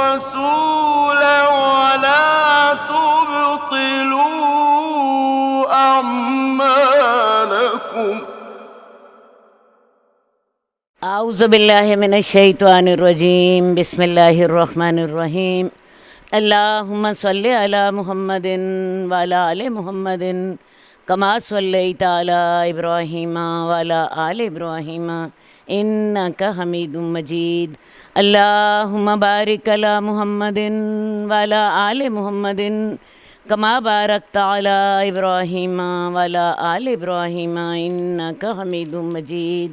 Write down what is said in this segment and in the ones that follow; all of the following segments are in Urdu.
الرسول ولا تبطلوا أعمالكم. اعوذ باللہ من الشیطان الرجیم، بسم اللہ الرحمن الرحیم۔ اللہم صلی علی محمد وعلی آل محمد کما صلیت علی ابراہیم وعلی آل ابراہیم انک حمید مجید۔ اللہم بارک علی محمد وعلی آل محمد کما بارکت علی ابراہیم وعلی آل ابراہیم انک حمید مجید۔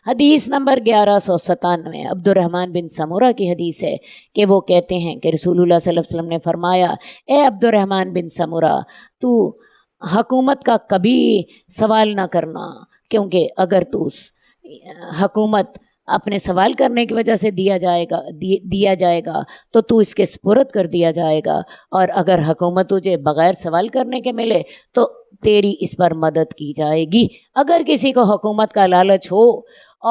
حدیث نمبر 1197 عبد الرحمن بن سمورہ کی حدیث ہے کہ وہ کہتے ہیں کہ رسول اللہ صلی اللہ علیہ وسلم نے فرمایا، اے عبد الرحمن بن سمورہ، تو حکومت کا کبھی سوال نہ کرنا، کیونکہ اگر تو حکومت اپنے سوال کرنے کی وجہ سے دیا جائے گا تو تو اس کے سپرد کر دیا جائے گا، اور اگر حکومت تجھے بغیر سوال کرنے کے ملے تو تیری اس پر مدد کی جائے گی۔ اگر کسی کو حکومت کا لالچ ہو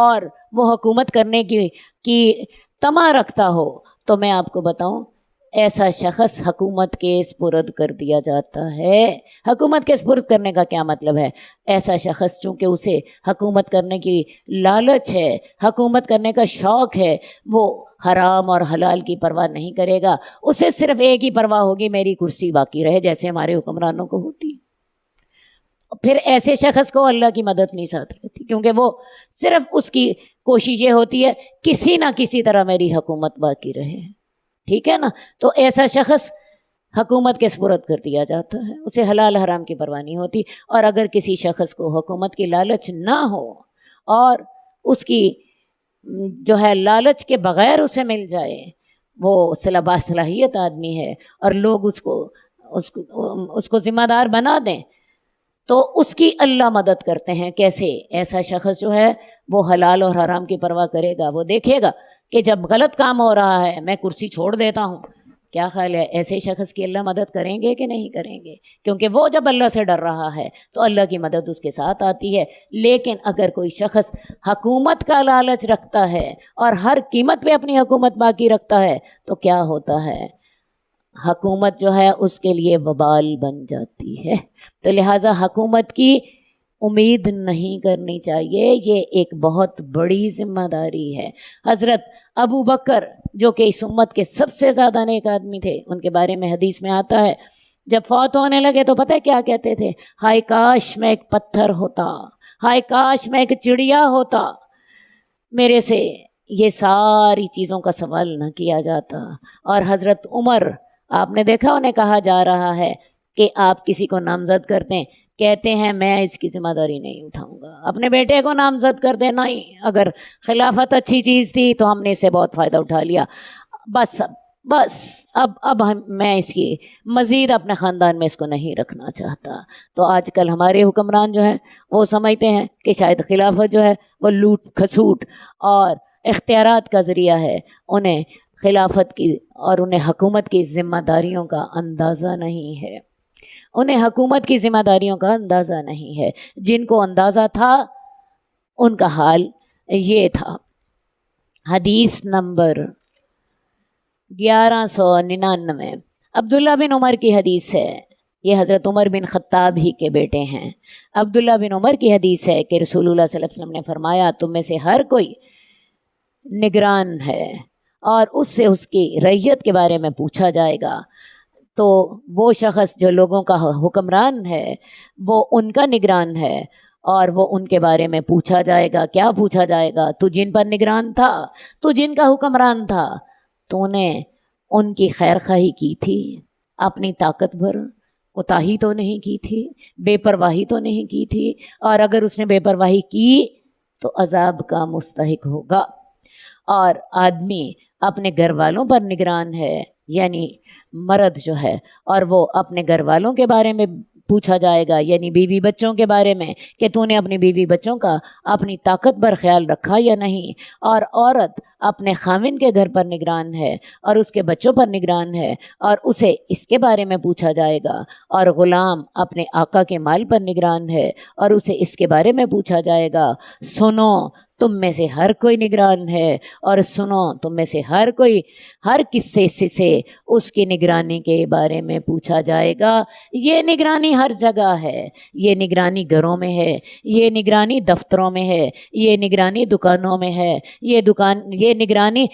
اور وہ حکومت کرنے کی طمع رکھتا ہو تو میں آپ کو بتاؤں، ایسا شخص حکومت کے سپرد کر دیا جاتا ہے۔ حکومت کے سپرد کرنے کا کیا مطلب ہے؟ ایسا شخص چونکہ اسے حکومت کرنے کی لالچ ہے، حکومت کرنے کا شوق ہے، وہ حرام اور حلال کی پرواہ نہیں کرے گا، اسے صرف ایک ہی پرواہ ہوگی، میری کرسی باقی رہے، جیسے ہمارے حکمرانوں کو ہوتی۔ پھر ایسے شخص کو اللہ کی مدد نہیں ساتھ رہتی، کیونکہ وہ صرف اس کی کوشش یہ ہوتی ہے کسی نہ کسی طرح میری حکومت باقی رہے، ٹھیک ہے نا؟ تو ایسا شخص حکومت کے سپرد کر دیا جاتا ہے، اسے حلال حرام کی پرواہ نہیں ہوتی۔ اور اگر کسی شخص کو حکومت کی لالچ نہ ہو اور اس کی جو ہے لالچ کے بغیر اسے مل جائے، وہ باصلاحیت آدمی ہے اور لوگ اس کو ذمہ دار بنا دیں، تو اس کی اللہ مدد کرتے ہیں۔ کیسے؟ ایسا شخص جو ہے وہ حلال اور حرام کی پرواہ کرے گا، وہ دیکھے گا کہ جب غلط کام ہو رہا ہے میں کرسی چھوڑ دیتا ہوں۔ کیا خیال ہے، ایسے شخص کی اللہ مدد کریں گے کہ نہیں کریں گے؟ کیونکہ وہ جب اللہ سے ڈر رہا ہے تو اللہ کی مدد اس کے ساتھ آتی ہے۔ لیکن اگر کوئی شخص حکومت کا لالچ رکھتا ہے اور ہر قیمت پہ اپنی حکومت باقی رکھتا ہے تو کیا ہوتا ہے؟ حکومت جو ہے اس کے لیے وبال بن جاتی ہے۔ تو لہٰذا حکومت کی امید نہیں کرنی چاہیے، یہ ایک بہت بڑی ذمہ داری ہے۔ حضرت ابو بکر جو کہ اس امت کے سب سے زیادہ نیک آدمی تھے، ان کے بارے میں حدیث میں آتا ہے جب فوت ہونے لگے تو پتہ ہے کیا کہتے تھے؟ ہائے کاش میں ایک پتھر ہوتا، ہائے کاش میں ایک چڑیا ہوتا، میرے سے یہ ساری چیزوں کا سوال نہ کیا جاتا۔ اور حضرت عمر، آپ نے دیکھا انہیں کہا جا رہا ہے کہ آپ کسی کو نامزد کر دیں، کہتے ہیں میں اس کی ذمہ داری نہیں اٹھاؤں گا۔ اپنے بیٹے کو نامزد کر دیں، نہیں، اگر خلافت اچھی چیز تھی تو ہم نے اس سے بہت فائدہ اٹھا لیا، اب میں اس کی مزید اپنے خاندان میں اس کو نہیں رکھنا چاہتا۔ تو آج کل ہمارے حکمران جو ہیں وہ سمجھتے ہیں کہ شاید خلافت جو ہے وہ لوٹ کھسوٹ اور اختیارات کا ذریعہ ہے، انہیں خلافت کی اور انہیں حکومت کی ذمہ داریوں کا اندازہ نہیں ہے، انہیں حکومت کی ذمہ داریوں کا اندازہ نہیں ہے۔ جن کو اندازہ تھا ان کا حال یہ تھا۔ حدیث نمبر 1199 عبداللہ بن عمر کی حدیث ہے، یہ حضرت عمر بن خطاب ہی کے بیٹے ہیں۔ عبداللہ بن عمر کی حدیث ہے کہ رسول اللہ صلی اللہ علیہ وسلم نے فرمایا، تم میں سے ہر کوئی نگران ہے اور اس سے اس کی رعیت کے بارے میں پوچھا جائے گا۔ تو وہ شخص جو لوگوں کا حکمران ہے وہ ان کا نگران ہے اور وہ ان کے بارے میں پوچھا جائے گا۔ کیا پوچھا جائے گا؟ تو جن پر نگران تھا، تو جن کا حکمران تھا، تو نے ان کی خیر خواہی کی تھی، اپنی طاقت بھر کوتاہی تو نہیں کی تھی، بے پرواہی تو نہیں کی تھی، اور اگر اس نے بے پرواہی کی تو عذاب کا مستحق ہوگا۔ اور آدمی اپنے گھر والوں پر نگران ہے، یعنی مرد جو ہے، اور وہ اپنے گھر والوں کے بارے میں پوچھا جائے گا، یعنی بیوی بچوں کے بارے میں کہ تو نے اپنی بیوی بچوں کا اپنی طاقت پر خیال رکھا یا نہیں۔ اور عورت اپنے خاوند کے گھر پر نگران ہے اور اس کے بچوں پر نگران ہے اور اسے اس کے بارے میں پوچھا جائے گا۔ اور غلام اپنے آقا کے مال پر نگران ہے اور اسے اس کے بارے میں پوچھا جائے گا۔ سنو تم میں سے ہر کوئی نگران ہے، اور سنو تم میں سے ہر کوئی ہر قصے سے اس کی نگرانی کے بارے میں پوچھا جائے گا۔ یہ نگرانی ہر جگہ ہے، یہ نگرانی گھروں میں ہے، یہ نگرانی دفتروں میں ہے، یہ نگرانی دکانوں میں ہے، یہ نگرانی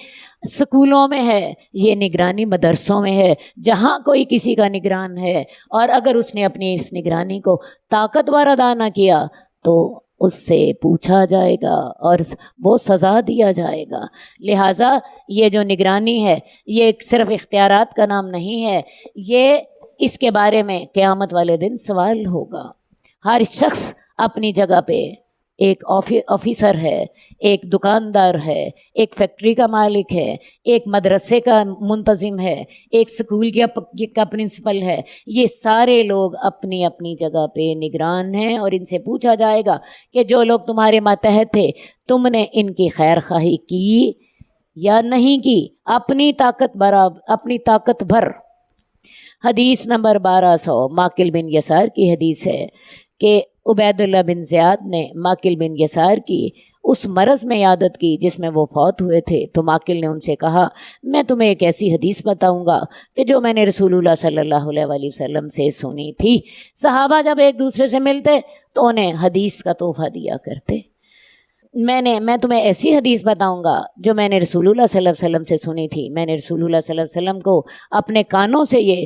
سکولوں میں ہے، یہ نگرانی مدرسوں میں ہے، جہاں کوئی کسی کا نگران ہے، اور اگر اس نے اپنی اس نگرانی کو طاقتور ادا نہ کیا تو اس سے پوچھا جائے گا اور وہ سزا دیا جائے گا۔ لہٰذا یہ جو نگرانی ہے یہ صرف اختیارات کا نام نہیں ہے، یہ اس کے بارے میں قیامت والے دن سوال ہوگا۔ ہر شخص اپنی جگہ پہ ایک آفیسر ہے، ایک دکاندار ہے، ایک فیکٹری کا مالک ہے، ایک مدرسے کا منتظم ہے، ایک سکول کا پرنسپل ہے، یہ سارے لوگ اپنی اپنی جگہ پہ نگران ہیں، اور ان سے پوچھا جائے گا کہ جو لوگ تمہارے ماتحت تھے تم نے ان کی خیر خواہی کی یا نہیں کی، اپنی طاقت بھر۔ حدیث نمبر 1200 ماکل بن یسار کی حدیث ہے کہ عبید اللہ بن زیاد نے ماکل بن یسار کی اس مرض میں عیادت کی جس میں وہ فوت ہوئے تھے، تو ماکل نے ان سے کہا میں تمہیں ایک ایسی حدیث بتاؤں گا کہ جو میں نے رسول اللہ صلی اللہ علیہ وآلہ وسلم سے سنی تھی۔ صحابہ جب ایک دوسرے سے ملتے تو انہیں حدیث کا تحفہ دیا کرتے۔ میں تمہیں ایسی حدیث بتاؤں گا جو میں نے رسول اللہ صلی اللہ علیہ وسلم سے سنی تھی۔ میں نے رسول اللہ صلی اللہ علیہ وسلم کو اپنے کانوں سے یہ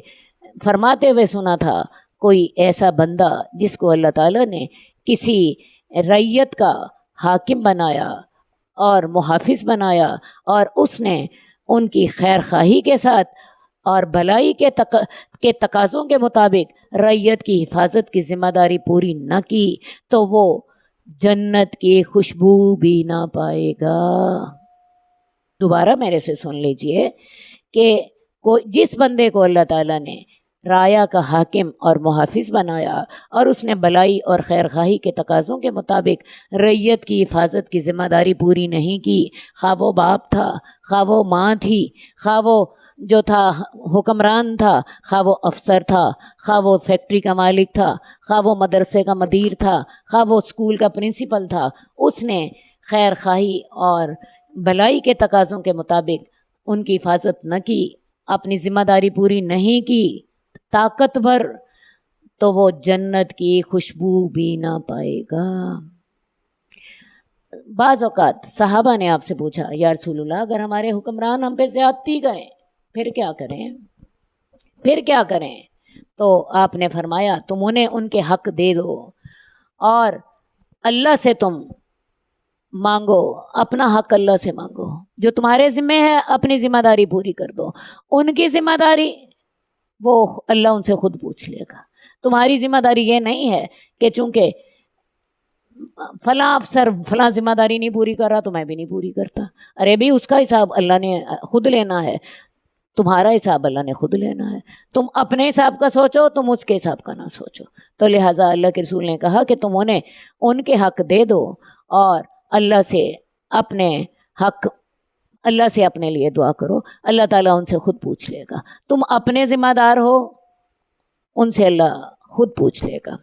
فرماتے ہوئے سنا تھا، کوئی ایسا بندہ جس کو اللہ تعالیٰ نے کسی رعیت کا حاکم بنایا اور محافظ بنایا، اور اس نے ان کی خیر خواہی کے ساتھ اور بھلائی کے تقاضوں کے مطابق رعیت کی حفاظت کی ذمہ داری پوری نہ کی تو وہ جنت کی خوشبو بھی نہ پائے گا۔ دوبارہ میرے سے سن لیجئے کہ جس بندے کو اللہ تعالیٰ نے رایا کا حاکم اور محافظ بنایا اور اس نے بلائی اور خیر خواہی کے تقاضوں کے مطابق رعیت کی حفاظت کی ذمہ داری پوری نہیں کی، خواہ وہ باپ تھا، خواہ وہ ماں تھی، خواہ وہ جو تھا حکمران تھا، خواہ وہ افسر تھا، خواہ وہ فیکٹری کا مالک تھا، خواہ وہ مدرسے کا مدیر تھا، خواہ وہ اسکول کا پرنسپل تھا، اس نے خیر خواہی اور بلائی کے تقاضوں کے مطابق ان کی حفاظت نہ کی، اپنی ذمہ داری پوری نہیں کی، طاقتور، تو وہ جنت کی خوشبو بھی نہ پائے گا۔ بعض اوقات صحابہ نے آپ سے پوچھا یا رسول اللہ اگر ہمارے حکمران ہم پہ زیادتی کریں پھر کیا کریں؟ تو آپ نے فرمایا تم انہیں ان کے حق دے دو اور اللہ سے تم مانگو، اپنا حق اللہ سے مانگو، جو تمہارے ذمہ ہے اپنی ذمہ داری پوری کر دو، ان کی ذمہ داری وہ اللہ ان سے خود پوچھ لے گا۔ تمہاری ذمہ داری یہ نہیں ہے کہ چونکہ فلاں افسر فلاں ذمہ داری نہیں پوری کر رہا تو میں بھی نہیں پوری کرتا، ارے بھی اس کا حساب اللہ نے خود لینا ہے، تمہارا حساب اللہ نے خود لینا ہے، تم اپنے حساب کا سوچو، تم اس کے حساب کا نہ سوچو۔ تو لہٰذا اللہ کے رسول نے کہا کہ تم انہیں ان کے حق دے دو اور اللہ سے اپنے لیے دعا کرو، اللہ تعالیٰ ان سے خود پوچھ لے گا، تم اپنے ذمہ دار ہو، ان سے اللہ خود پوچھ لے گا۔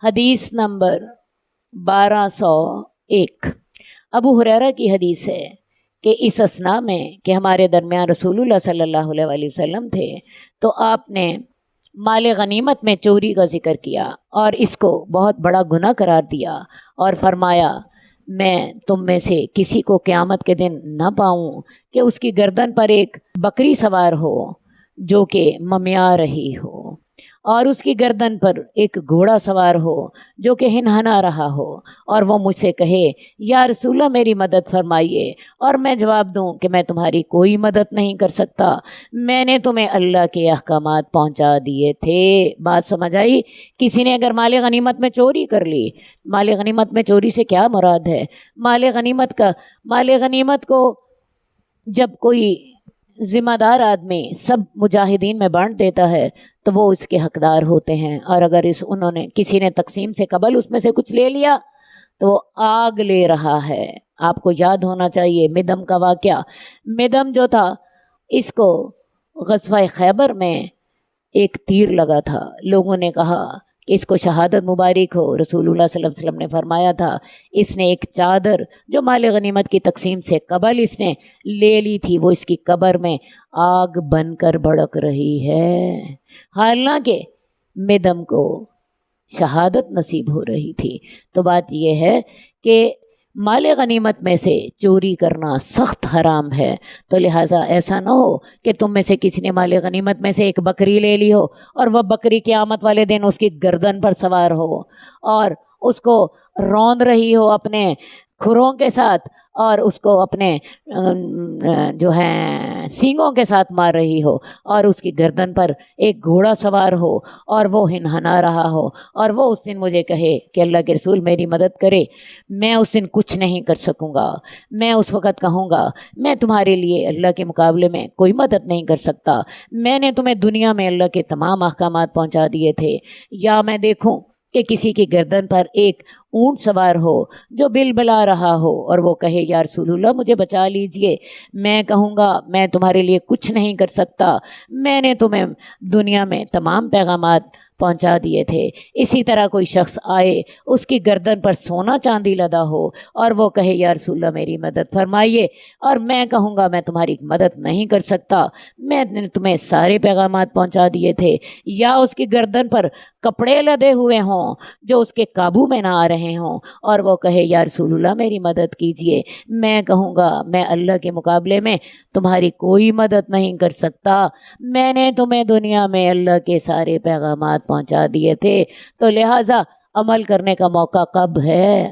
حدیث نمبر 1201 ابو ہریرہ کی حدیث ہے کہ اس اثناء میں کہ ہمارے درمیان رسول اللہ صلی اللہ علیہ وآلہ وسلم تھے تو آپ نے مال غنیمت میں چوری کا ذکر کیا اور اس کو بہت بڑا گناہ قرار دیا اور فرمایا میں تم میں سے کسی کو قیامت کے دن نہ پاؤں کہ اس کی گردن پر ایک بکری سوار ہو جو کہ ممیا رہی ہو، اور اس کی گردن پر ایک گھوڑا سوار ہو جو کہ ہنہنا رہا ہو، اور وہ مجھ سے کہے یا رسول اللہ میری مدد فرمائیے، اور میں جواب دوں کہ میں تمہاری کوئی مدد نہیں کر سکتا، میں نے تمہیں اللہ کے احکامات پہنچا دیے تھے۔ بات سمجھ آئی؟ کسی نے اگر مال غنیمت میں چوری کر لی، مال غنیمت میں چوری سے کیا مراد ہے؟ مال غنیمت کو جب کوئی ذمہ دار آدمی سب مجاہدین میں بانٹ دیتا ہے تو وہ اس کے حقدار ہوتے ہیں، اور اگر انہوں نے کسی نے تقسیم سے قبل اس میں سے کچھ لے لیا تو وہ آگ لے رہا ہے۔ آپ کو یاد ہونا چاہیے مدم کا واقعہ، مدم جو تھا اس کو غزوہ خیبر میں ایک تیر لگا تھا، لوگوں نے کہا کہ اس کو شہادت مبارک ہو۔ رسول اللہ صلی اللہ علیہ وسلم نے فرمایا تھا اس نے ایک چادر جو مال غنیمت کی تقسیم سے قبل اس نے لے لی تھی وہ اس کی قبر میں آگ بن کر بھڑک رہی ہے، حالانکہ مدم کو شہادت نصیب ہو رہی تھی۔ تو بات یہ ہے کہ مال غنیمت میں سے چوری کرنا سخت حرام ہے، تو لہٰذا ایسا نہ ہو کہ تم میں سے کسی نے مال غنیمت میں سے ایک بکری لے لی ہو اور وہ بکری قیامت والے دن اس کی گردن پر سوار ہو اور اس کو روند رہی ہو اپنے کھروں کے ساتھ اور اس کو اپنے جو ہیں سینگوں کے ساتھ مار رہی ہو اور اس کی گردن پر ایک گھوڑا سوار ہو اور وہ ہنہنا رہا ہو اور وہ اس دن مجھے کہے کہ اللہ کے رسول میری مدد کرے، میں اس دن کچھ نہیں کر سکوں گا، میں اس وقت کہوں گا میں تمہارے لیے اللہ کے مقابلے میں کوئی مدد نہیں کر سکتا، میں نے تمہیں دنیا میں اللہ کے تمام احکامات پہنچا دیے تھے، یا میں دیکھوں کہ کسی کی گردن پر ایک اونٹ سوار ہو جو بل بلا رہا ہو اور وہ کہے یا رسول اللہ مجھے بچا لیجئے، میں کہوں گا میں تمہارے لیے کچھ نہیں کر سکتا، میں نے تمہیں دنیا میں تمام پیغامات پہنچا دیے تھے۔ اسی طرح کوئی شخص آئے اس کی گردن پر سونا چاندی لدا ہو اور وہ کہے یا رسول اللہ میری مدد فرمائیے، اور میں کہوں گا میں تمہاری مدد نہیں کر سکتا، میں نے تمہیں سارے پیغامات پہنچا دیے تھے، یا اس کی گردن پر کپڑے لدے ہوئے ہوں جو اس کے قابو میں نہ آ رہے ہوں اور وہ کہے یا رسول اللہ میری مدد کیجئے، میں کہوں گا میں اللہ کے مقابلے میں تمہاری کوئی مدد نہیں کر سکتا، میں نے تمہیں دنیا میں اللہ کے سارے پیغامات پہنچا دیے تھے۔ تو لہٰذا عمل کرنے کا موقع کب ہے؟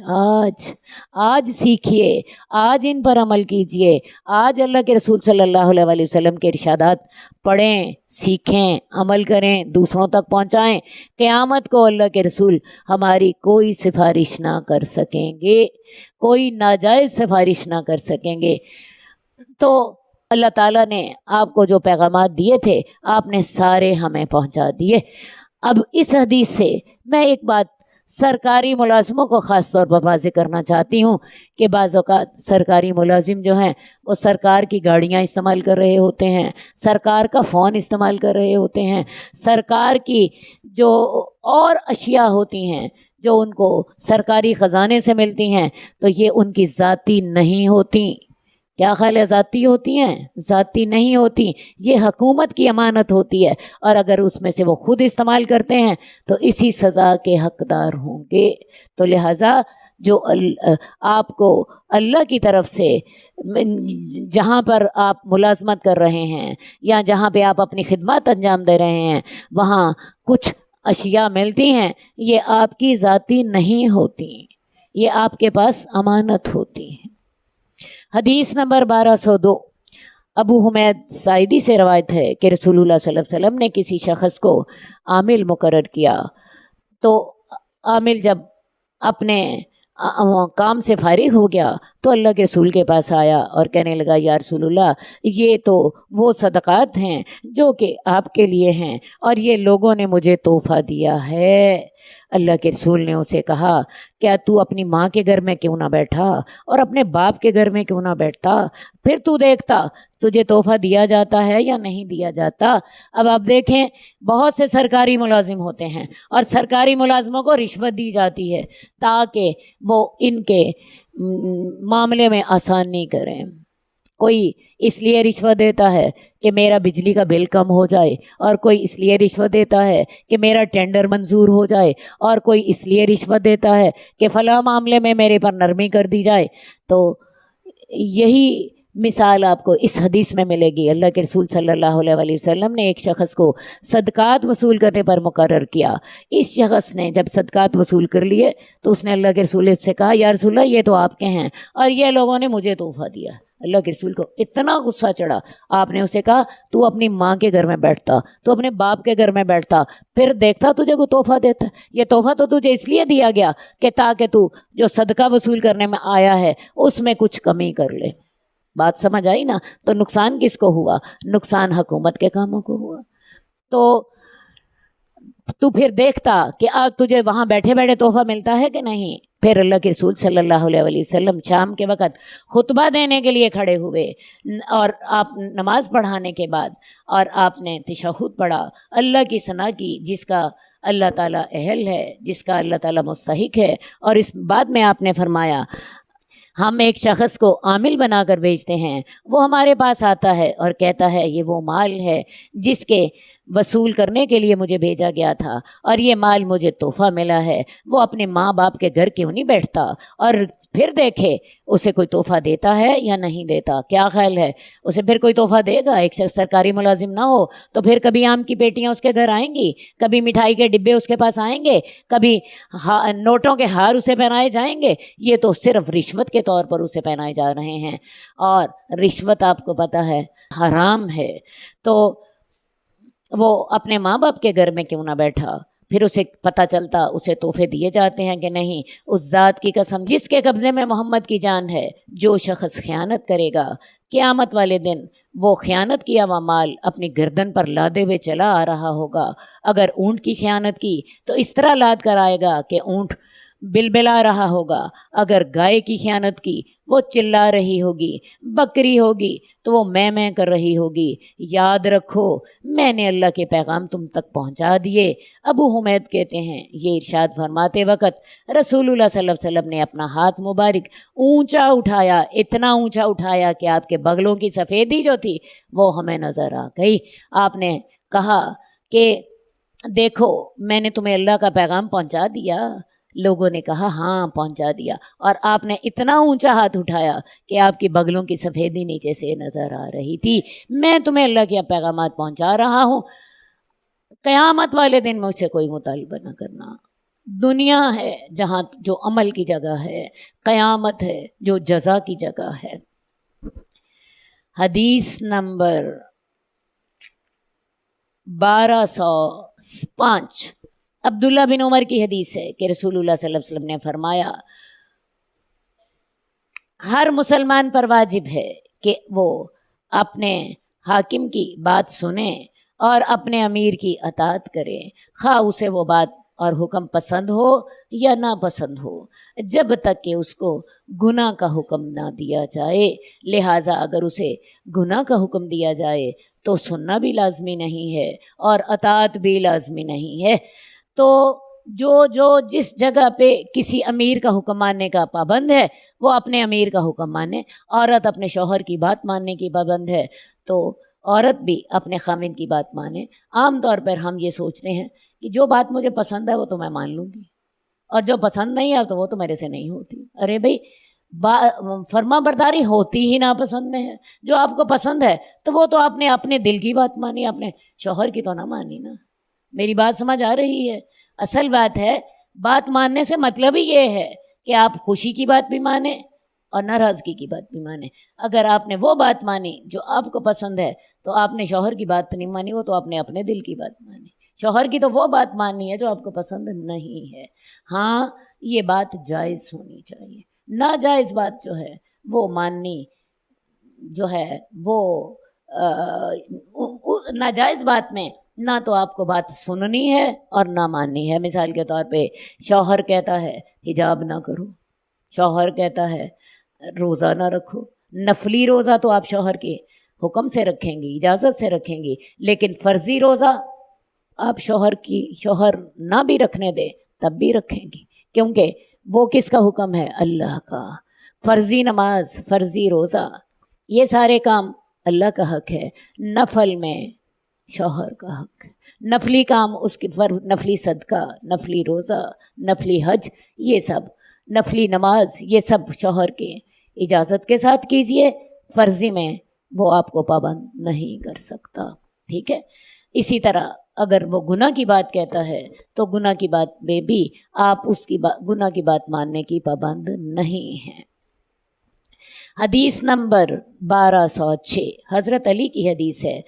آج سیکھیے، آج ان پر عمل کیجئے، آج اللہ کے رسول صلی اللہ علیہ وآلہ وسلم کے ارشادات پڑھیں، سیکھیں، عمل کریں، دوسروں تک پہنچائیں۔ قیامت کو اللہ کے رسول ہماری کوئی سفارش نہ کر سکیں گے، کوئی ناجائز سفارش نہ کر سکیں گے۔ تو اللہ تعالیٰ نے آپ کو جو پیغامات دیے تھے آپ نے سارے ہمیں پہنچا دیے۔ اب اس حدیث سے میں ایک بات سرکاری ملازموں کو خاص طور پر واضح کرنا چاہتی ہوں کہ بعض اوقات سرکاری ملازم جو ہیں وہ سرکار کی گاڑیاں استعمال کر رہے ہوتے ہیں، سرکار کا فون استعمال کر رہے ہوتے ہیں، سرکار کی جو اور اشیاء ہوتی ہیں جو ان کو سرکاری خزانے سے ملتی ہیں تو یہ ان کی ذاتی نہیں ہوتی۔ کیا خیال ہے؟ ذاتی ہوتی ہیں؟ ذاتی نہیں ہوتی، یہ حکومت کی امانت ہوتی ہے، اور اگر اس میں سے وہ خود استعمال کرتے ہیں تو اسی سزا کے حقدار ہوں گے۔ تو لہٰذا جو آپ کو اللہ کی طرف سے جہاں پر آپ ملازمت کر رہے ہیں یا جہاں پہ آپ اپنی خدمات انجام دے رہے ہیں وہاں کچھ اشیاء ملتی ہیں، یہ آپ کی ذاتی نہیں ہوتی، یہ آپ کے پاس امانت ہوتی ہیں۔ حدیث نمبر 1202 ابو حمید ساعدی سے روایت ہے کہ رسول اللہ صلی اللہ علیہ وسلم نے کسی شخص کو عامل مقرر کیا، تو عامل جب اپنے کام سے فارغ ہو گیا تو اللہ کے رسول کے پاس آیا اور کہنے لگا یا رسول اللہ یہ تو وہ صدقات ہیں جو کہ آپ کے لیے ہیں اور یہ لوگوں نے مجھے تحفہ دیا ہے۔ اللہ کے رسول نے اسے کہا کیا تو اپنی ماں کے گھر میں کیوں نہ بیٹھا اور اپنے باپ کے گھر میں کیوں نہ بیٹھتا، پھر تو دیکھتا تجھے تحفہ دیا جاتا ہے یا نہیں دیا جاتا۔ اب آپ دیکھیں بہت سے سرکاری ملازم ہوتے ہیں اور سرکاری ملازموں کو رشوت دی جاتی ہے تاکہ وہ ان کے معاملے میں آسانی کریں۔ کوئی اس لیے رشوت دیتا ہے کہ میرا بجلی کا بل کم ہو جائے، اور کوئی اس لیے رشوت دیتا ہے کہ میرا ٹینڈر منظور ہو جائے، اور کوئی اس لیے رشوت دیتا ہے کہ فلاں معاملے میں میرے پر نرمی کر دی جائے۔ تو یہی مثال آپ کو اس حدیث میں ملے گی۔ اللہ کے رسول صلی اللہ علیہ وآلہ وسلم نے ایک شخص کو صدقات وصول کرنے پر مقرر کیا۔ اس شخص نے جب صدقات وصول کر لیے تو اس نے اللہ کے رسول سے کہا یا رسول اللہ یہ تو آپ کے ہیں اور یہ لوگوں نے مجھے تحفہ دیا۔ اللہ کے رسول کو اتنا غصہ چڑھا، آپ نے اسے کہا تو اپنی ماں کے گھر میں بیٹھتا، تو اپنے باپ کے گھر میں بیٹھتا، پھر دیکھتا تجھے کوئی تحفہ دیتا۔ یہ تحفہ تو تجھے اس لیے دیا گیا کہ تاکہ تو جو صدقہ وصول کرنے میں آیا ہے اس میں کچھ کمی کر لے۔ بات سمجھ آئی نا؟ تو نقصان کس کو ہوا؟ نقصان حکومت کے کاموں کو ہوا۔ تو پھر دیکھتا کہ آج تجھے وہاں بیٹھے بیٹھے تحفہ ملتا ہے کہ نہیں۔ پھر اللہ کے رسول صلی اللہ علیہ وآلہ وسلم شام کے وقت خطبہ دینے کے لیے کھڑے ہوئے اور آپ نماز پڑھانے کے بعد اور آپ نے تشہد پڑھا، اللہ کی ثنا کی جس کا اللہ تعالیٰ اہل ہے، جس کا اللہ تعالیٰ مستحق ہے۔ اور اس بعد میں آپ نے فرمایا ہم ایک شخص کو عامل بنا کر بھیجتے ہیں، وہ ہمارے پاس آتا ہے اور کہتا ہے یہ وہ مال ہے جس کے وصول کرنے کے لیے مجھے بھیجا گیا تھا، اور یہ مال مجھے تحفہ ملا ہے۔ وہ اپنے ماں باپ کے گھر کیوں نہیں بیٹھتا اور پھر دیکھے اسے کوئی تحفہ دیتا ہے یا نہیں دیتا؟ کیا خیال ہے اسے پھر کوئی تحفہ دے گا؟ ایک شخص سرکاری ملازم نہ ہو تو پھر کبھی آم کی پیٹیاں اس کے گھر آئیں گی، کبھی مٹھائی کے ڈبے اس کے پاس آئیں گے، کبھی نوٹوں کے ہار اسے پہنائے جائیں گے؟ یہ تو صرف رشوت کے طور پر اسے پہنائے جا رہے ہیں، اور رشوت آپ کو پتہ ہے حرام ہے۔ تو وہ اپنے ماں باپ کے گھر میں کیوں نہ بیٹھا؟ پھر اسے پتہ چلتا اسے تحفے دیے جاتے ہیں کہ نہیں۔ اس ذات کی قسم جس کے قبضے میں محمد کی جان ہے، جو شخص خیانت کرے گا قیامت والے دن وہ خیانت کیا ہوا مال اپنی گردن پر لادے ہوئے چلا آ رہا ہوگا۔ اگر اونٹ کی خیانت کی تو اس طرح لاد کر آئے گا کہ اونٹ بلبلا رہا ہوگا، اگر گائے کی خیانت کی وہ چلا رہی ہوگی، بکری ہوگی تو وہ میں کر رہی ہوگی۔ یاد رکھو میں نے اللہ کے پیغام تم تک پہنچا دیے۔ ابو حمید کہتے ہیں یہ ارشاد فرماتے وقت رسول اللہ صلی اللہ علیہ وسلم نے اپنا ہاتھ مبارک اونچا اٹھایا، اتنا اونچا اٹھایا کہ آپ کے بغلوں کی سفیدی جو تھی وہ ہمیں نظر آ گئی۔ آپ نے کہا کہ دیکھو میں نے تمہیں اللہ کا پیغام پہنچا دیا۔ لوگوں نے کہا ہاں پہنچا دیا، اور آپ نے اتنا اونچا ہاتھ اٹھایا کہ آپ کی بغلوں کی سفیدی نیچے سے نظر آ رہی تھی۔ میں تمہیں اللہ کے پیغامات پہنچا رہا ہوں، قیامت والے دن مجھ سے کوئی مطالبہ نہ کرنا۔ دنیا ہے جہاں جو عمل کی جگہ ہے، قیامت ہے جو جزا کی جگہ ہے۔ حدیث نمبر 1205 عبداللہ بن عمر کی حدیث ہے کہ رسول اللہ صلی اللہ علیہ وسلم نے فرمایا ہر مسلمان پر واجب ہے کہ وہ اپنے حاکم کی بات سنے اور اپنے امیر کی اطاعت کرے، خواہ اسے وہ بات اور حکم پسند ہو یا نہ پسند ہو، جب تک کہ اس کو گناہ کا حکم نہ دیا جائے۔ لہٰذا اگر اسے گناہ کا حکم دیا جائے تو سننا بھی لازمی نہیں ہے اور اطاعت بھی لازمی نہیں ہے۔ تو جو جس جگہ پہ کسی امیر کا حکم ماننے کا پابند ہے وہ اپنے امیر کا حکم مانے۔ عورت اپنے شوہر کی بات ماننے کی پابند ہے تو عورت بھی اپنے خاوند کی بات مانے۔ عام طور پر ہم یہ سوچتے ہیں کہ جو بات مجھے پسند ہے وہ تو میں مان لوں گی، اور جو پسند نہیں ہے تو وہ تو میرے سے نہیں ہوتی۔ ارے بھائی فرما برداری ہوتی ہی ناپسند میں ہے۔ جو آپ کو پسند ہے تو وہ تو آپ نے اپنے دل کی بات مانی، اپنے شوہر کی تو نہ مانی نا۔ میری بات سمجھ آ رہی ہے؟ اصل بات ہے بات ماننے سے مطلب ہی یہ ہے کہ آپ خوشی کی بات بھی مانیں اور ناراضگی کی بات بھی مانیں۔ اگر آپ نے وہ بات مانی جو آپ کو پسند ہے تو آپ نے شوہر کی بات نہیں مانی، وہ تو آپ نے اپنے دل کی بات مانی۔ شوہر کی تو وہ بات ماننی ہے جو آپ کو پسند نہیں ہے۔ ہاں یہ بات جائز ہونی چاہیے، ناجائز بات جو ہے وہ ماننی جو ہے وہ ناجائز بات میں نہ تو آپ کو بات سننی ہے اور نہ ماننی ہے۔ مثال کے طور پہ شوہر کہتا ہے حجاب نہ کرو، شوہر کہتا ہے روزہ نہ رکھو۔ نفلی روزہ تو آپ شوہر کے حکم سے رکھیں گی، اجازت سے رکھیں گی، لیکن فرضی روزہ آپ شوہر نہ بھی رکھنے دے تب بھی رکھیں گی، کیونکہ وہ کس کا حکم ہے؟ اللہ کا۔ فرضی نماز، فرضی روزہ، یہ سارے کام اللہ کا حق ہے، نفل میں شوہر کا حق ہے۔ نفلی کام اس کی نفلی صدقہ، نفلی روزہ، نفلی حج، یہ سب نفلی نماز، یہ سب شوہر کے اجازت کے ساتھ کیجئے، فرضی میں وہ آپ کو پابند نہیں کر سکتا، ٹھیک ہے؟ اسی طرح اگر وہ گناہ کی بات کہتا ہے تو گناہ کی بات میں بھی آپ اس کی گناہ کی بات ماننے کی پابند نہیں ہیں۔ حدیث نمبر 1206 حضرت علی کی حدیث ہے۔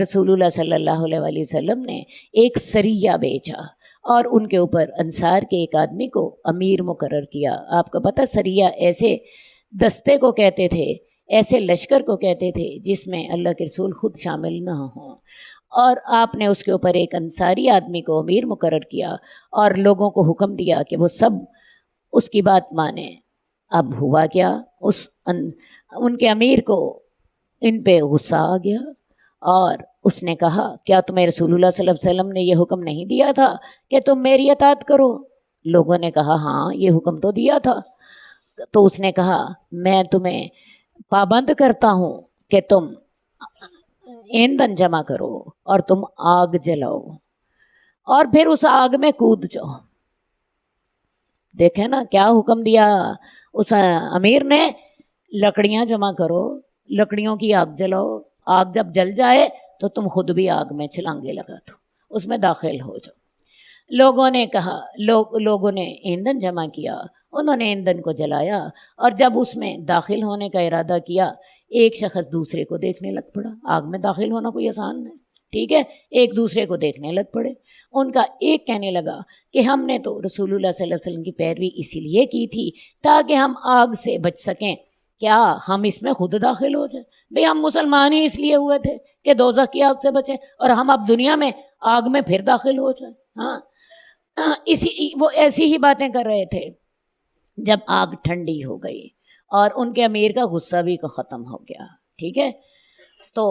رسول اللہ صلی اللہ علیہ وسلم نے ایک سریہ بھیجا اور ان کے اوپر انصار کے ایک آدمی کو امیر مقرر کیا۔ آپ کو پتہ سریہ ایسے دستے کو کہتے تھے، ایسے لشکر کو کہتے تھے جس میں اللہ کے رسول خود شامل نہ ہوں، اور آپ نے اس کے اوپر ایک انصاری آدمی کو امیر مقرر کیا اور لوگوں کو حکم دیا کہ وہ سب اس کی بات مانیں۔ اب ہوا کیا، ان کے امیر کو ان پہ غصہ آ گیا اور اس نے کہا کیا تمہیں رسول اللہ صلی اللہ علیہ وسلم نے یہ حکم نہیں دیا تھا کہ تم میری اطاعت کرو؟ لوگوں نے کہا ہاں یہ حکم تو دیا تھا۔ تو اس نے کہا میں تمہیں پابند کرتا ہوں کہ تم ایندھن جمع کرو اور تم آگ جلاؤ اور پھر اس آگ میں کود جاؤ۔ دیکھیں نا کیا حکم دیا اس امیر نے، لکڑیاں جمع کرو، لکڑیوں کی آگ جلاؤ، آگ جب جل جائے تو تم خود بھی آگ میں چھلانگے لگا دو، اس میں داخل ہو جاؤ۔ لوگوں نے کہا لوگوں نے ایندھن جمع کیا، انہوں نے ایندھن کو جلایا اور جب اس میں داخل ہونے کا ارادہ کیا ایک شخص دوسرے کو دیکھنے لگ پڑا۔ آگ میں داخل ہونا کوئی آسان نہیں، ٹھیک ہے، ایک دوسرے کو دیکھنے لگ پڑے۔ ان کا ایک کہنے لگا کہ ہم نے تو رسول اللہ صلی اللہ علیہ وسلم کی پیروی اسی لیے کی تھی تاکہ ہم آگ سے بچ سکیں، کیا ہم اس میں خود داخل ہو جائیں؟ بھئی ہم مسلمان ہی اس لیے ہوئے تھے کہ دوزخ کی آگ سے بچیں، اور ہم اب دنیا میں آگ میں پھر داخل ہو جائیں۔ ہاں وہ ایسی ہی باتیں کر رہے تھے۔ جب آگ ٹھنڈی ہو گئی اور ان کے امیر کا غصہ بھی ختم ہو گیا، ٹھیک ہے، تو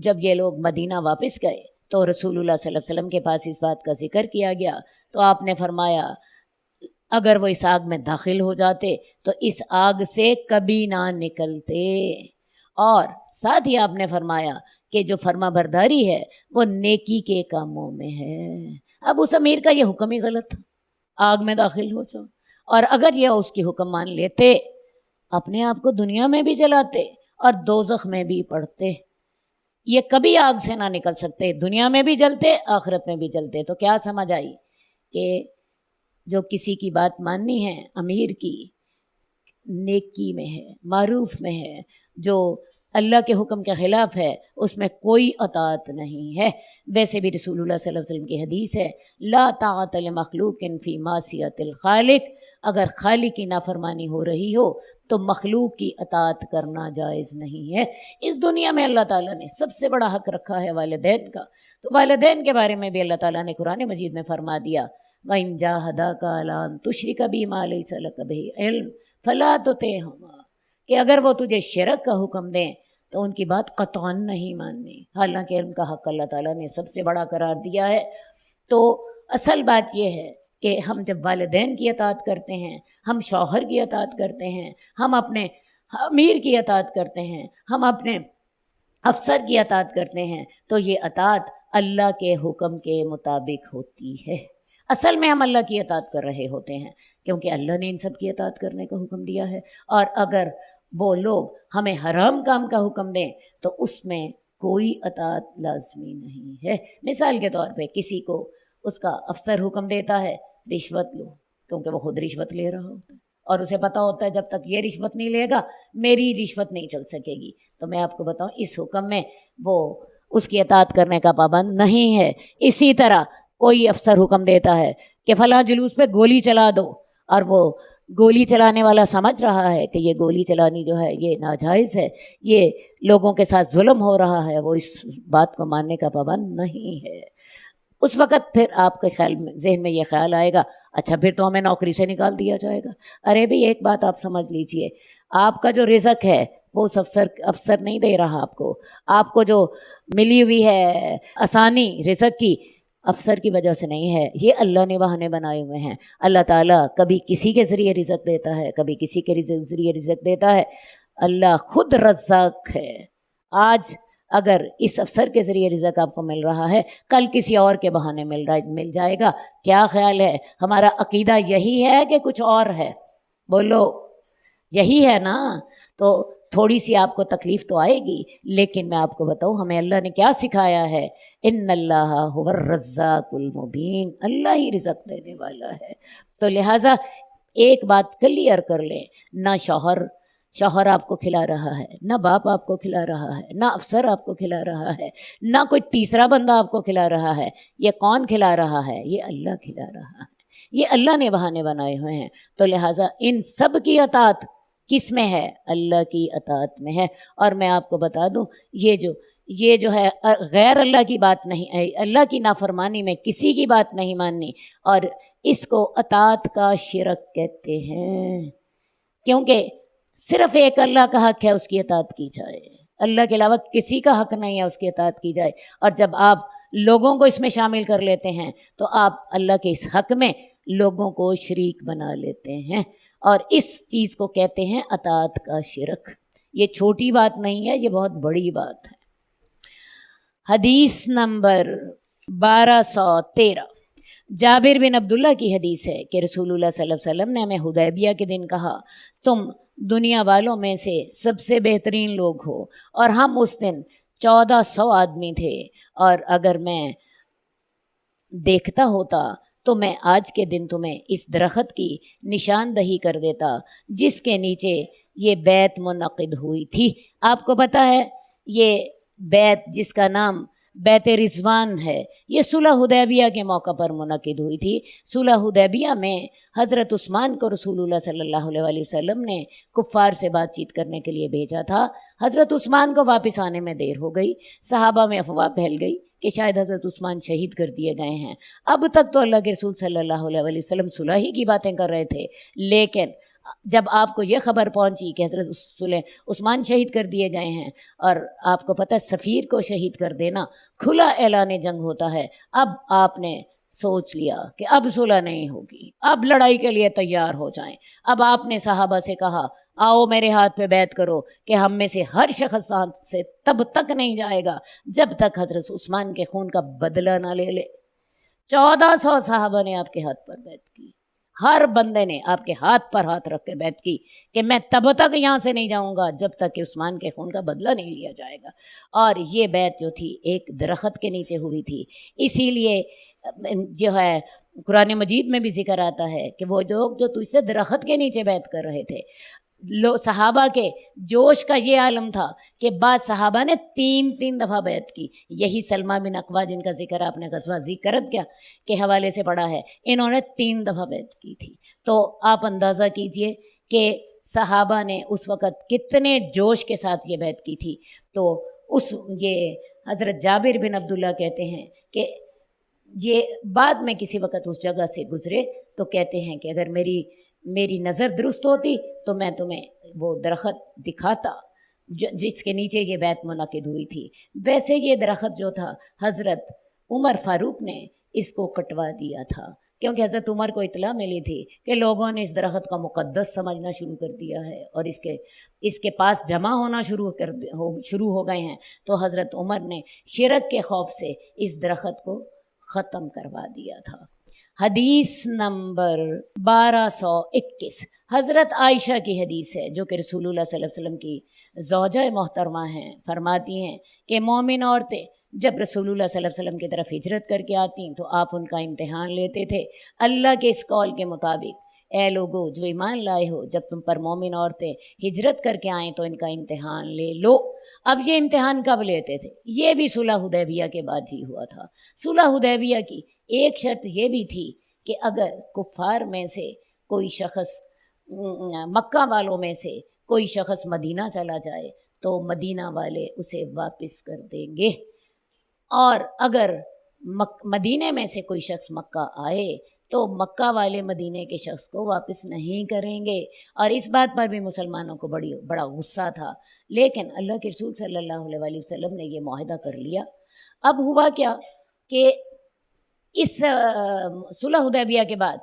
جب یہ لوگ مدینہ واپس گئے تو رسول اللہ صلی اللہ علیہ وسلم کے پاس اس بات کا ذکر کیا گیا تو آپ نے فرمایا اگر وہ اس آگ میں داخل ہو جاتے تو اس آگ سے کبھی نہ نکلتے، اور ساتھ ہی آپ نے فرمایا کہ جو فرما برداری ہے وہ نیکی کے کاموں میں ہے۔ اب اس امیر کا یہ حکم ہی غلط تھا، آگ میں داخل ہو جاؤ، اور اگر یہ اس کی حکم مان لیتے اپنے آپ کو دنیا میں بھی جلاتے اور دوزخ میں بھی پڑتے، یہ کبھی آگ سے نہ نکل سکتے، دنیا میں بھی جلتے آخرت میں بھی جلتے۔ تو کیا سمجھ آئی کہ جو کسی کی بات ماننی ہے امیر کی، نیکی میں ہے، معروف میں ہے، جو اللہ کے حکم کے خلاف ہے اس میں کوئی اطاعت نہیں ہے۔ ویسے بھی رسول اللہ صلی اللہ علیہ وسلم کی حدیث ہے لا طاعت لمخلوق فی معصیت الخالق، اگر خالق کی نافرمانی ہو رہی ہو تو مخلوق کی اطاعت کرنا جائز نہیں ہے۔ اس دنیا میں اللہ تعالیٰ نے سب سے بڑا حق رکھا ہے والدین کا، تو والدین کے بارے میں بھی اللہ تعالیٰ نے قرآن مجید میں فرما دیا وَإِن جَاهَدَاكَ عَلَىٰ أَن تُشْرِكَ بِي مَا لَيْسَ لَكَ بِهِ عِلْمٌ فَلَا تُطِعْهُمَا، کہ اگر وہ تجھے شرک کا حکم دیں تو ان کی بات قطعاً نہیں ماننی، حالانکہ علم کا حق اللہ تعالیٰ نے سب سے بڑا قرار دیا ہے۔ تو اصل بات یہ ہے کہ ہم جب والدین کی اطاعت کرتے ہیں، ہم شوہر کی اطاعت کرتے ہیں، ہم اپنے امیر کی اطاعت کرتے ہیں، ہم اپنے افسر کی اطاعت کرتے ہیں، تو یہ اطاعت اللہ کے حکم کے مطابق ہوتی ہے۔ اصل میں ہم اللہ کی اطاعت کر رہے ہوتے ہیں کیونکہ اللہ نے ان سب کی اطاعت کرنے کا حکم دیا ہے، اور اگر وہ لوگ ہمیں حرام کام کا حکم دیں تو اس میں کوئی اطاعت لازمی نہیں ہے۔ مثال کے طور پہ کسی کو اس کا افسر حکم دیتا ہے رشوت لو، کیونکہ وہ خود رشوت لے رہا ہوتا ہے اور اسے پتہ ہوتا ہے جب تک یہ رشوت نہیں لے گا میری رشوت نہیں چل سکے گی، تو میں آپ کو بتاؤں اس حکم میں وہ اس کی اطاعت کرنے کا پابند نہیں ہے۔ اسی طرح کوئی افسر حکم دیتا ہے کہ فلاں جلوس پہ گولی چلا دو، اور وہ گولی چلانے والا سمجھ رہا ہے کہ یہ گولی چلانی جو ہے یہ ناجائز ہے، یہ لوگوں کے ساتھ ظلم ہو رہا ہے، وہ اس بات کو ماننے کا پابند نہیں ہے۔ اس وقت پھر آپ کے خیال میں ذہن میں یہ خیال آئے گا اچھا پھر تو ہمیں نوکری سے نکال دیا جائے گا۔ ارے بھی ایک بات آپ سمجھ لیجئے، آپ کا جو رزق ہے وہ اس افسر نہیں دے رہا آپ کو جو ملی ہوئی ہے آسانی رزق کی افسر کی وجہ سے نہیں ہے، یہ اللہ نے بہانے بنائے ہوئے ہیں۔ اللہ تعالیٰ کبھی کسی کے ذریعے رزق دیتا ہے، کبھی کسی کے ذریعے رزق دیتا ہے، اللہ خود رزاق ہے۔ آج اگر اس افسر کے ذریعے رزق آپ کو مل رہا ہے، کل کسی اور کے بہانے مل جائے گا۔ کیا خیال ہے ہمارا عقیدہ یہی ہے کہ کچھ اور ہے؟ بولو یہی ہے نا؟ تو تھوڑی سی آپ کو تکلیف تو آئے گی، لیکن میں آپ کو بتاؤں ہمیں اللہ نے کیا سکھایا ہے، ان اللہ هو الرزاق المبین، اللہ ہی رزق دینے والا ہے۔ تو لہٰذا ایک بات کلیئر کر لیں، نہ شوہر آپ کو کھلا رہا ہے، نہ باپ آپ کو کھلا رہا ہے، نہ افسر آپ کو کھلا رہا ہے، نہ کوئی تیسرا بندہ آپ کو کھلا رہا ہے، یہ کون کھلا رہا ہے؟ یہ اللہ کھلا رہا ہے، یہ اللہ نے بہانے بنائے ہوئے ہیں۔ تو لہٰذا ان سب کی اطاعت کس میں ہے؟ اللہ کی اطاعت میں ہے۔ اور میں آپ کو بتا دوں یہ جو ہے غیر اللہ کی بات نہیں، اللہ کی نافرمانی میں کسی کی بات نہیں ماننی، اور اس کو اطاعت کا شرک کہتے ہیں، کیونکہ صرف ایک اللہ کا حق ہے اس کی اطاعت کی جائے۔ اللہ کے علاوہ کسی کا حق نہیں ہے اس کی اطاعت کی جائے، اور جب آپ لوگوں کو اس میں شامل کر لیتے ہیں تو آپ اللہ کے اس حق میں لوگوں کو شریک بنا لیتے ہیں، اور اس چیز کو کہتے ہیں اطاعت کا شرک۔ یہ چھوٹی بات نہیں ہے، یہ بہت بڑی بات ہے۔ حدیث نمبر 1213، جابر بن عبداللہ کی حدیث ہے کہ رسول اللہ صلی اللہ علیہ وسلم نے ہمیں حدیبیہ کے دن کہا، تم دنیا والوں میں سے سب سے بہترین لوگ ہو، اور ہم اس دن 1400 آدمی تھے، اور اگر میں دیکھتا ہوتا تو میں آج کے دن تمہیں اس درخت کی نشاندہی کر دیتا جس کے نیچے یہ بیعت منعقد ہوئی تھی۔ آپ کو پتہ ہے یہ بیعت جس کا نام بیعت رضوان ہے، یہ صلح حدیبیہ کے موقع پر منعقد ہوئی تھی۔ صلح حدیبیہ میں حضرت عثمان کو رسول اللہ صلی اللہ علیہ وسلم نے کفار سے بات چیت کرنے کے لیے بھیجا تھا۔ حضرت عثمان کو واپس آنے میں دیر ہو گئی، صحابہ میں افواہ پھیل گئی کہ شاید حضرت عثمان شہید کر دیے گئے ہیں۔ اب تک تو اللہ کے رسول صلی اللہ علیہ وسلم صلح ہی کی باتیں کر رہے تھے، لیکن جب آپ کو یہ خبر پہنچی کہ حضرت عثمان شہید کر دیے گئے ہیں، اور آپ کو پتہ ہے سفیر کو شہید کر دینا کھلا اعلان جنگ ہوتا ہے، اب آپ نے سوچ لیا کہ اب صلح نہیں ہوگی، اب لڑائی کے لیے تیار ہو جائیں۔ اب آپ نے صحابہ سے کہا، آؤ میرے ہاتھ پہ بیعت کرو کہ ہم میں سے ہر شخص ہاتھ سے تب تک نہیں جائے گا جب تک حضرت عثمان کے خون کا بدلہ نہ لے لے۔ 1400 صحابہ نے آپ کے ہاتھ پر بیعت کی، ہر بندے نے آپ کے ہاتھ پر ہاتھ رکھ کے بیعت کی کہ میں تب تک یہاں سے نہیں جاؤں گا جب تک کہ عثمان کے خون کا بدلہ نہیں لیا جائے گا۔ اور یہ بیعت جو تھی ایک درخت کے نیچے ہوئی تھی، اسی لیے جو ہے قرآن مجید میں بھی ذکر آتا ہے کہ وہ لوگ جو تجھ سے درخت کے نیچے بیعت کر رہے تھے، صحابہ کے جوش کا یہ عالم تھا کہ بعض صحابہ نے 3 دفعہ بیعت کی۔ یہی سلمہ بن اقوا جن کا ذکر آپ نے غزوہ ذی کرد کے حوالے سے پڑھا ہے، انہوں نے 3 دفعہ بیعت کی تھی۔ تو آپ اندازہ کیجئے کہ صحابہ نے اس وقت کتنے جوش کے ساتھ یہ بیعت کی تھی۔ تو یہ حضرت جابر بن عبداللہ کہتے ہیں کہ یہ بعد میں کسی وقت اس جگہ سے گزرے تو کہتے ہیں کہ اگر میری نظر درست ہوتی تو میں تمہیں وہ درخت دکھاتا جس کے نیچے یہ بیعت منعقد ہوئی تھی۔ ویسے یہ درخت جو تھا حضرت عمر فاروق نے اس کو کٹوا دیا تھا، کیونکہ حضرت عمر کو اطلاع ملی تھی کہ لوگوں نے اس درخت کا مقدس سمجھنا شروع کر دیا ہے اور اس کے پاس جمع ہونا شروع ہو گئے ہیں، تو حضرت عمر نے شرک کے خوف سے اس درخت کو ختم کروا دیا تھا۔ حدیث نمبر 1221، حضرت عائشہ کی حدیث ہے جو کہ رسول اللہ صلی اللہ علیہ وسلم کی زوجہ محترمہ ہیں، فرماتی ہیں کہ مومن عورتیں جب رسول اللہ صلی اللہ علیہ وسلم کی طرف ہجرت کر کے آتی تو آپ ان کا امتحان لیتے تھے اللہ کے اس قول کے مطابق، اے لوگو جو ایمان لائے ہو، جب تم پر مومن عورتیں ہجرت کر کے آئیں تو ان کا امتحان لے لو۔ اب یہ امتحان کب لیتے تھے؟ یہ بھی صلح حدیبیہ کے بعد ہی ہوا تھا۔ صلح حدیبیہ کی ایک شرط یہ بھی تھی کہ اگر کفار میں سے کوئی شخص، مکہ والوں میں سے کوئی شخص مدینہ چلا جائے تو مدینہ والے اسے واپس کر دیں گے، اور اگر مدینے میں سے کوئی شخص مکہ آئے تو مکہ والے مدینے کے شخص کو واپس نہیں کریں گے۔ اور اس بات پر بھی مسلمانوں کو بڑا غصہ تھا، لیکن اللہ کے رسول صلی اللہ علیہ وسلم نے یہ معاہدہ کر لیا۔ اب ہوا کیا کہ اس صلح حدیبیہ کے بعد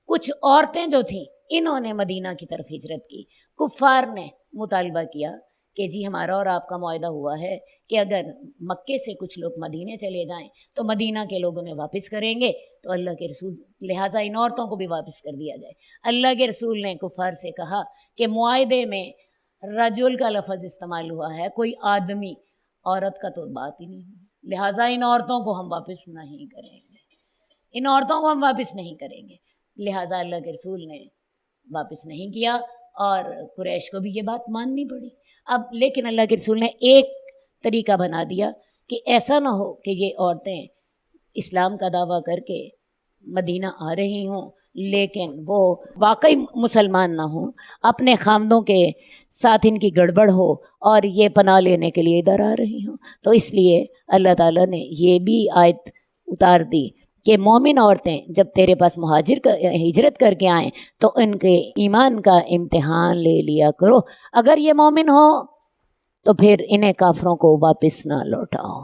کچھ عورتیں جو تھیں انہوں نے مدینہ کی طرف ہجرت کی۔ کفار نے مطالبہ کیا کہ جی ہمارا اور آپ کا معاہدہ ہوا ہے کہ اگر مکے سے کچھ لوگ مدینے چلے جائیں تو مدینہ کے لوگ انہیں واپس کریں گے، تو اللہ کے رسول لہٰذا ان عورتوں کو بھی واپس کر دیا جائے۔ اللہ کے رسول نے کفار سے کہا کہ معاہدے میں رجل کا لفظ استعمال ہوا ہے، کوئی آدمی، عورت کا تو بات ہی نہیں ہے، لہٰذا ان عورتوں کو ہم واپس نہیں کریں گے، ان عورتوں کو ہم واپس نہیں کریں گے۔ لہٰذا اللہ کے رسول نے واپس نہیں کیا اور قریش کو بھی یہ بات ماننی پڑی۔ اب لیکن اللہ کے رسول نے ایک طریقہ بنا دیا کہ ایسا نہ ہو کہ یہ عورتیں اسلام کا دعویٰ کر کے مدینہ آ رہی ہوں لیکن وہ واقعی مسلمان نہ ہوں، اپنے خامدوں کے ساتھ ان کی گڑبڑ ہو اور یہ پناہ لینے کے لیے ادھر آ رہی ہوں۔ تو اس لیے اللہ تعالیٰ نے یہ بھی آیت اتار دی کہ مومن عورتیں جب تیرے پاس ہجرت کر کے آئیں تو ان کے ایمان کا امتحان لے لیا کرو۔ اگر یہ مومن ہو تو پھر انہیں کافروں کو واپس نہ لوٹاؤ،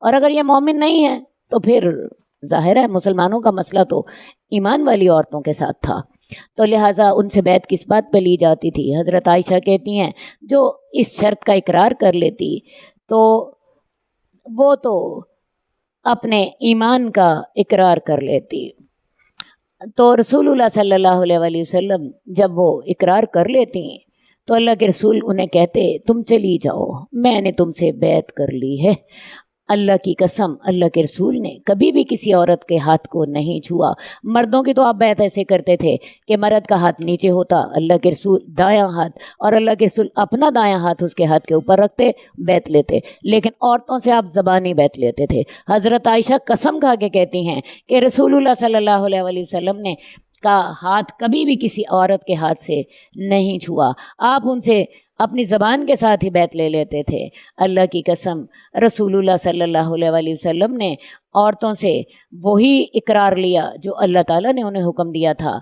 اور اگر یہ مومن نہیں ہے تو پھر ظاہر ہے مسلمانوں کا مسئلہ تو ایمان والی عورتوں کے ساتھ تھا، تو لہٰذا ان سے بیعت کس بات پہ لی جاتی تھی؟ حضرت عائشہ کہتی ہیں جو اس شرط کا اقرار کر لیتی تو وہ تو اپنے ایمان کا اقرار کر لیتی۔ تو رسول اللہ صلی اللہ علیہ وآلہ وسلم جب وہ اقرار کر لیتی تو اللہ کے رسول انہیں کہتے تم چلی جاؤ، میں نے تم سے بیعت کر لی ہے۔ اللہ کی قسم اللہ کے رسول نے کبھی بھی کسی عورت کے ہاتھ کو نہیں چھوا۔ مردوں کی تو آپ بیعت ایسے کرتے تھے کہ مرد کا ہاتھ نیچے ہوتا، اللہ کے رسول دایاں ہاتھ، اور اللہ کے رسول اپنا دایاں ہاتھ اس کے ہاتھ کے اوپر رکھتے، بیعت لیتے، لیکن عورتوں سے آپ زبانی بیعت لیتے تھے۔ حضرت عائشہ قسم کھا کے کہتی ہیں کہ رسول اللہ صلی اللہ علیہ وآلہ وسلم نے کا ہاتھ کبھی بھی کسی عورت کے ہاتھ سے نہیں چھوا، آپ ان سے اپنی زبان کے ساتھ ہی بیعت لے لیتے تھے۔ اللہ کی قسم رسول اللہ صلی اللہ علیہ وآلہ وسلم نے عورتوں سے وہی اقرار لیا جو اللہ تعالیٰ نے انہیں حکم دیا تھا،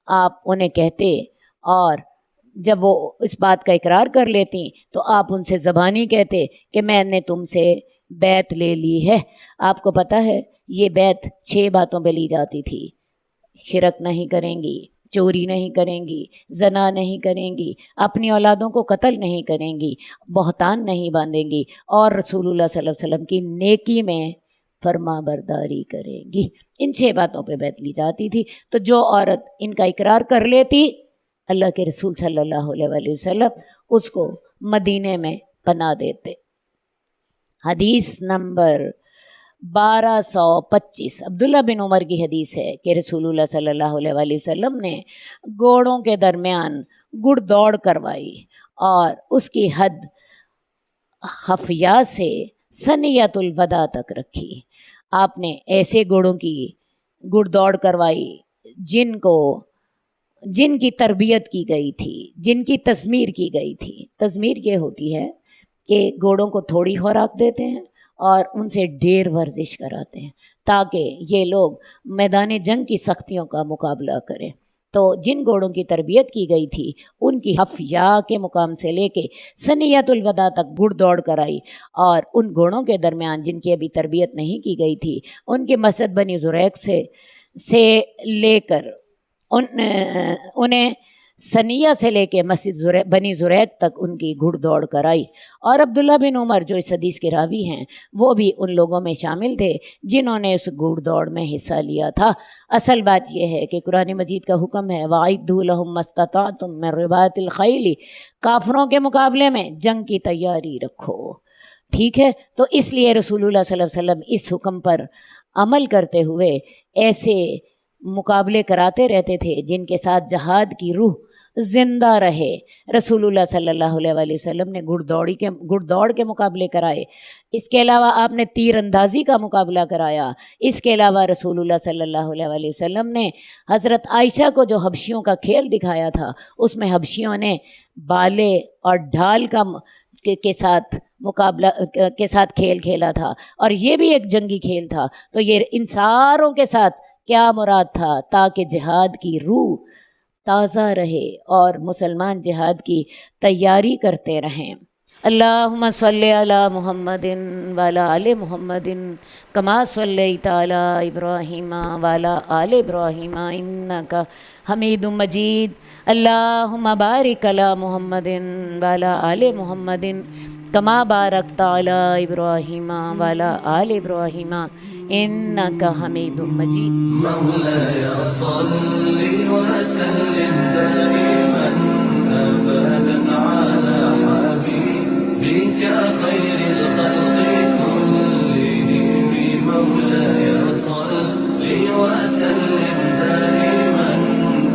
آپ انہیں کہتے، اور جب وہ اس بات کا اقرار کر لیتی تو آپ ان سے زبانی کہتے کہ میں نے تم سے بیعت لے لی ہے۔ آپ کو پتہ ہے یہ بیعت 6 باتوں پہ لی جاتی تھی: شرک نہیں کریں گی، چوری نہیں کریں گی، زنا نہیں کریں گی، اپنی اولادوں کو قتل نہیں کریں گی، بہتان نہیں باندھیں گی، اور رسول اللہ صلی اللہ علیہ وسلم کی نیکی میں فرما برداری کریں گی۔ ان 6 باتوں پہ بیعت لی جاتی تھی۔ تو جو عورت ان کا اقرار کر لیتی، اللہ کے رسول صلی اللہ علیہ وآلہ وسلم اس کو مدینے میں پناہ دیتے۔ حدیث نمبر 1225 عبداللہ بن عمر کی حدیث ہے کہ رسول اللہ صلی اللہ علیہ وآلہ وسلم نے گھوڑوں کے درمیان گڑ دوڑ کروائی اور اس کی حد حفیہ سے ثنیۃ الوداع تک رکھی۔ آپ نے ایسے گھوڑوں کی گڑ دوڑ کروائی جن کی تربیت کی گئی تھی، جن کی تزمیر کی گئی تھی۔ تزمیر یہ ہوتی ہے کہ گھوڑوں کو تھوڑی خوراک دیتے ہیں اور ان سے ڈھیر ورزش کراتے ہیں تاکہ یہ لوگ میدان جنگ کی سختیوں کا مقابلہ کریں۔ تو جن گھوڑوں کی تربیت کی گئی تھی ان کی حفیہ کے مقام سے لے کے ثنیۃ الوداع تک گڑ دوڑ کرائی، اور ان گھوڑوں کے درمیان جن کی ابھی تربیت نہیں کی گئی تھی ان کے مسجد بنی زریق سے لے کر انہیں ثنیہ سے لے کے مسجد بنی زریق تک ان کی گھڑ دوڑ کرائی۔ اور عبداللہ بن عمر جو اس حدیث کے راوی ہیں وہ بھی ان لوگوں میں شامل تھے جنہوں نے اس گھڑ دوڑ میں حصہ لیا تھا۔ اصل بات یہ ہے کہ قرآن مجید کا حکم ہے وَأَعِدُّوا لَهُم مَّا اسْتَطَعْتُم مِّن رِّبَاطِ الْخَيْلِ، کافروں کے مقابلے میں جنگ کی تیاری رکھو، ٹھیک ہے؟ تو اس لیے رسول اللہ صلی اللہ علیہ وسلم اس حکم پر عمل کرتے ہوئے ایسے مقابلے کراتے رہتے تھے جن کے ساتھ جہاد کی روح زندہ رہے۔ رسول اللہ صلی اللہ علیہ وآلہ وسلم نے گھڑ دوڑ کے مقابلے کرائے، اس کے علاوہ آپ نے تیر اندازی کا مقابلہ کرایا، اس کے علاوہ رسول اللہ صلی اللہ علیہ وآلہ وسلم نے حضرت عائشہ کو جو حبشیوں کا کھیل دکھایا تھا اس میں حبشیوں نے بالے اور ڈھال کے ساتھ کھیل کھیلا تھا، اور یہ بھی ایک جنگی کھیل تھا۔ تو یہ ان ساروں کے ساتھ کیا مراد تھا؟ تاکہ جہاد کی روح تازہ رہے اور مسلمان جہاد کی تیاری کرتے رہیں۔ اللہم صلی علی محمد وعلی آل محمد کما صلیت علی ابراہیم وعلی آل ابراہیم انک حمید مجید۔ اللہم بارک علی محمد وعلی آل محمد کما بارکت علی ابراہیم وعلی آل ابراہیم انک حمید مجید۔ مولاي صل وسلم دائما ابدا على حبيبك خير الخلق كلهم، مولاي صل وسلم دائما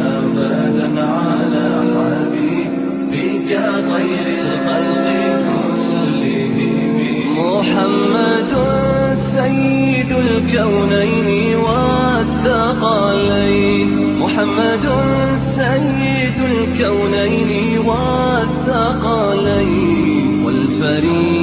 ابدا على حبيبك خير الخلق كلهم، محمد سيد الكونين والثقلين، محمد سيد الكونين والثقلين والفريق